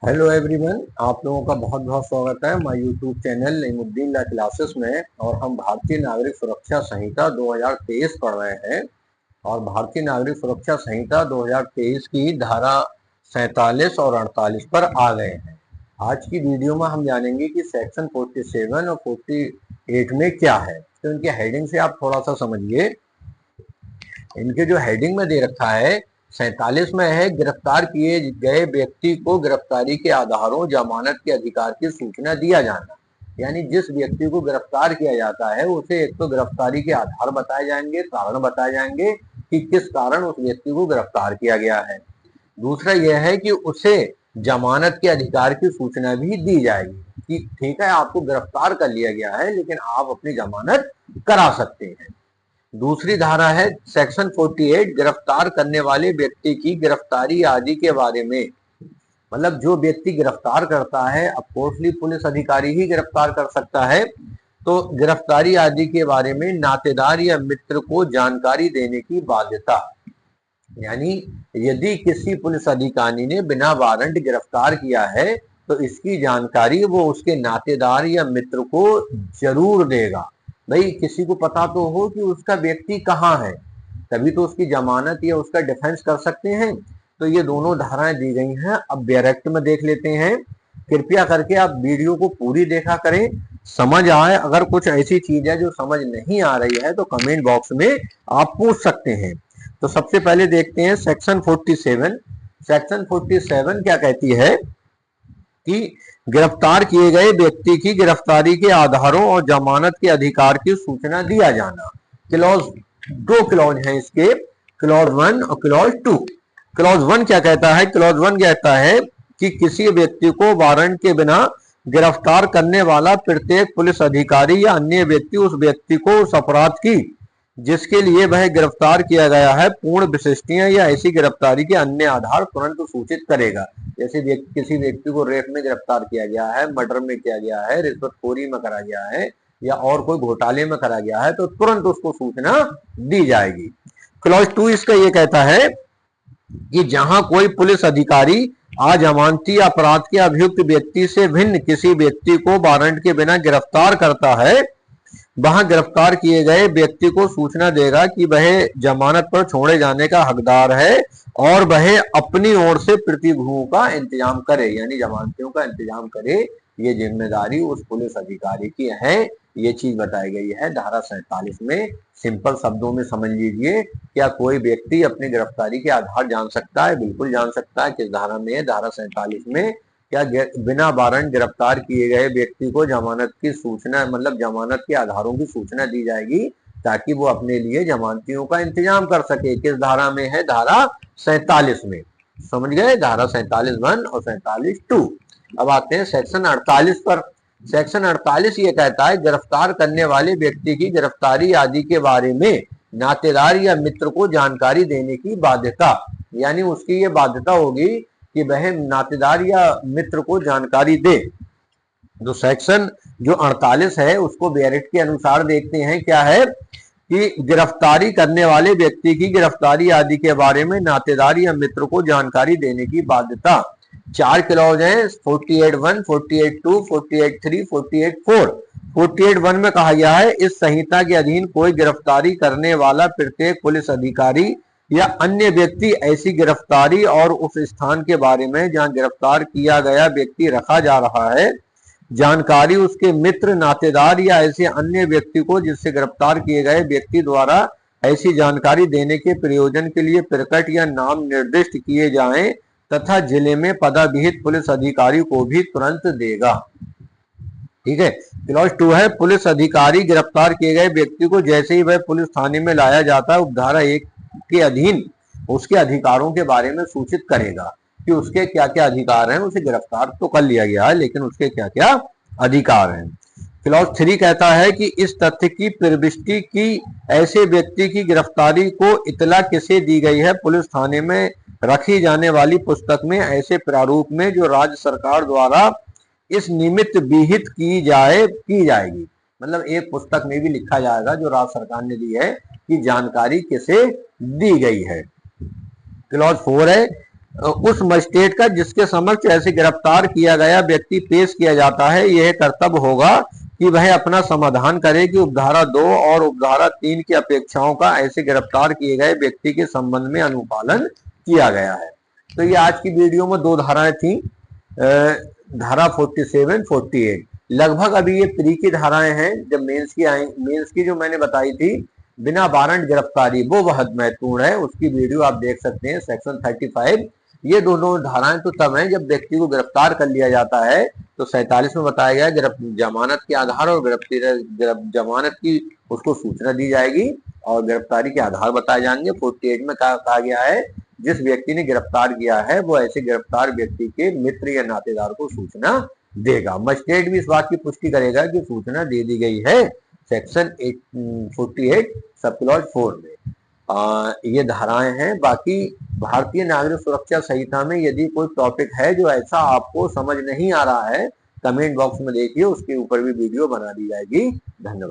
Hello everyone, आप लोगों का बहुत बहुत स्वागत है my YouTube channel Naimuddin law classes में। और हम भारतीय नागरिक सुरक्षा संहिता 2023 पढ़ रहे हैं। और भारतीय नागरिक सुरक्षा संहिता 2023 की धारा 47 और 48 पर आ गए हैं। आज की वीडियो में हम जानेंगे कि सेक्शन 47 और 48 में क्या है। तो इनके हेडिंग से आप थोड़ा सा समझिए। इनके जो हेडिंग में दे रखा है 47 में है, गिरफ्तार किए गए व्यक्ति को गिरफ्तारी के आधारों जमानत के अधिकार की सूचना दिया जाना। यानी जिस व्यक्ति को गिरफ्तार किया जाता है उसे एक तो गिरफ्तारी के आधार बताए जाएंगे, कारण बताए जाएंगे कि किस कारण उस व्यक्ति को गिरफ्तार किया गया है। दूसरा यह है कि उसे जमानत के अधिकार की सूचना भी दी जाएगी कि ठीक है, आपको गिरफ्तार कर लिया गया है लेकिन आप अपनी जमानत करा सकते हैं। दूसरी धारा है सेक्शन 48, गिरफ्तार करने वाले व्यक्ति की गिरफ्तारी आदि के बारे में। मतलब जो व्यक्ति गिरफ्तार करता है, अफकोर्सली पुलिस अधिकारी ही गिरफ्तार कर सकता है, तो गिरफ्तारी आदि के बारे में नातेदार या मित्र को जानकारी देने की बाध्यता। यानी यदि किसी पुलिस अधिकारी ने बिना वारंट गिरफ्तार किया है तो इसकी जानकारी वो उसके नातेदार या मित्र को जरूर देगा। भाई किसी को पता तो हो कि उसका व्यक्ति कहाँ है, तभी तो उसकी जमानत या उसका डिफेंस कर सकते हैं। तो ये दोनों धाराएं दी गई हैं। अब डायरेक्ट में देख लेते हैं। कृपया करके आप वीडियो को पूरी देखा करें, समझ आए। अगर कुछ ऐसी चीज है जो समझ नहीं आ रही है तो कमेंट बॉक्स में आप पूछ सकते हैं। तो सबसे पहले देखते हैं सेक्शन 47। सेक्शन 47 क्या कहती है कि गिरफ्तार किए गए व्यक्ति की गिरफ्तारी के आधारों और जमानत के अधिकार की सूचना दिया जाना। क्लॉज, दो क्लॉज हैं इसके, क्लॉज 1 और क्लॉज 2। क्लॉज 1 क्या कहता है? क्लॉज 1 कहता है कि किसी व्यक्ति को वारंट के बिना गिरफ्तार करने वाला प्रत्येक पुलिस अधिकारी या अन्य व्यक्ति उस व्यक्ति को उस अपराध की जिसके लिए वह गिरफ्तार किया गया है पूर्ण विशिष्टियां या ऐसी गिरफ्तारी के अन्य आधार तुरंत सूचित करेगा। जैसे किसी व्यक्ति को रेप में गिरफ्तार किया गया है, मर्डर में किया गया है, रिश्वतखोरी में करा गया है या और कोई घोटाले में करा गया है तो तुरंत उसको सूचना दी जाएगी। क्लॉज 2 इसका ये कहता है कि जहां कोई पुलिस अधिकारी अजमानती अपराध के अभियुक्त व्यक्ति से भिन्न किसी व्यक्ति को वारंट के बिना गिरफ्तार करता है, वहां गिरफ्तार किए गए व्यक्ति को सूचना देगा कि वह जमानत पर छोड़े जाने का हकदार है और वह अपनी ओर से प्रतिभूओं का इंतजाम करे, यानी जमानतियों का इंतजाम करे। ये जिम्मेदारी उस पुलिस अधिकारी की है। ये चीज बताई गई है धारा 47 में। सिंपल शब्दों में समझ लीजिए, क्या कोई व्यक्ति अपनी गिरफ्तारी के आधार जान सकता है? बिल्कुल जान सकता है। किस धारा में है? धारा 47 में। क्या बिना वारंट गिरफ्तार किए गए व्यक्ति को जमानत की सूचना, मतलब जमानत के आधारों की सूचना दी जाएगी ताकि वो अपने लिए जमानतियों का इंतजाम कर सके। किस धारा में है? धारा 47 में। समझ गए? धारा 47(1) और 47(2). अब आते हैं सेक्शन 48 पर। सेक्शन 48 ये कहता है गिरफ्तार करने वाले व्यक्ति की गिरफ्तारी आदि के बारे में नातेदार या मित्र को जानकारी देने की बाध्यता। यानी उसकी ये बाध्यता होगी कि वह नातेदार या मित्र को जानकारी दे। जो सेक्शन जो 48 है उसको बैरिट के अनुसार देखते हैं। क्या है कि गिरफ्तारी करने वाले व्यक्ति की गिरफ्तारी आदि के बारे में नातेदार या मित्र को जानकारी देने की बाध्यता। 4 क्लॉज हैं, 48(1), 48(2), 48(3), 48(4). 48(1) में कहा गया है इस संहिता के अधीन कोई गिरफ्तारी करने वाला प्रत्येक पुलिस अधिकारी या अन्य व्यक्ति ऐसी गिरफ्तारी और उस स्थान के बारे में जहां गिरफ्तार किया गया व्यक्ति रखा जा रहा है जानकारी उसके मित्र, नातेदार या ऐसे अन्य व्यक्ति को जिससे गिरफ्तार किए गए व्यक्ति द्वारा ऐसी जानकारी देने के प्रयोजन के लिए प्रकट या नाम निर्दिष्ट किए जाएं तथा जिले में पदविहित पुलिस अधिकारी को भी तुरंत देगा। ठीक है। क्लॉज 2 है पुलिस अधिकारी गिरफ्तार किए गए व्यक्ति को जैसे ही वह पुलिस थाने में लाया जाता है उपधारा 1 के अधीन उसके अधिकारों के बारे में सूचित करेगा कि उसके क्या क्या अधिकार हैं। उसे गिरफ्तार तो कर लिया गया है लेकिन उसके क्या क्या अधिकार हैं। क्लॉज 3 कहता है कि इस तथ्य की प्रविष्टि की ऐसे व्यक्ति की गिरफ्तारी को इतला किसे दी गई है पुलिस थाने में रखी जाने वाली पुस्तक में ऐसे प्रारूप में जो राज्य सरकार द्वारा इस निमित्त विहित की जाएगी। मतलब एक पुस्तक में भी लिखा जाएगा जो राज्य सरकार ने दी है कि जानकारी किसे दी गई है। क्लॉज 4 है उस मजिस्ट्रेट का जिसके समक्ष ऐसे गिरफ्तार किया गया व्यक्ति पेश किया जाता है, यह कर्तव्य होगा कि वह अपना समाधान करे कि उपधारा 2 और उपधारा 3 की अपेक्षाओं का ऐसे गिरफ्तार किए गए व्यक्ति के संबंध में अनुपालन किया गया है। तो ये आज की वीडियो में 2 धाराएं थी, धारा 47, 48। लगभग अभी ये प्री की धाराएं हैं। जब मेंस की जो मैंने बताई थी बिना वारंट गिरफ्तारी, वो बहुत महत्वपूर्ण है, उसकी वीडियो आप देख सकते हैं, सेक्शन 35। ये दोनों धाराएं तो तब हैं जब व्यक्ति को गिरफ्तार कर लिया जाता है। तो 47 में बताया गया जमानत के आधार और जमानत की उसको सूचना दी जाएगी और गिरफ्तारी के आधार बताए जाएंगे। 48 में कहा गया है जिस व्यक्ति ने गिरफ्तार किया है वो ऐसे गिरफ्तार व्यक्ति के मित्र या नातेदार को सूचना देगा। मजिस्ट्रेट भी इस बात की पुष्टि करेगा कि सूचना दे दी गई है, सेक्शन 48 सब क्लॉज 4 में। ये धाराएं हैं। बाकी भारतीय नागरिक सुरक्षा संहिता में यदि कोई टॉपिक है जो ऐसा आपको समझ नहीं आ रहा है, कमेंट बॉक्स में देखिए, उसके ऊपर भी वीडियो बना दी जाएगी। धन्यवाद।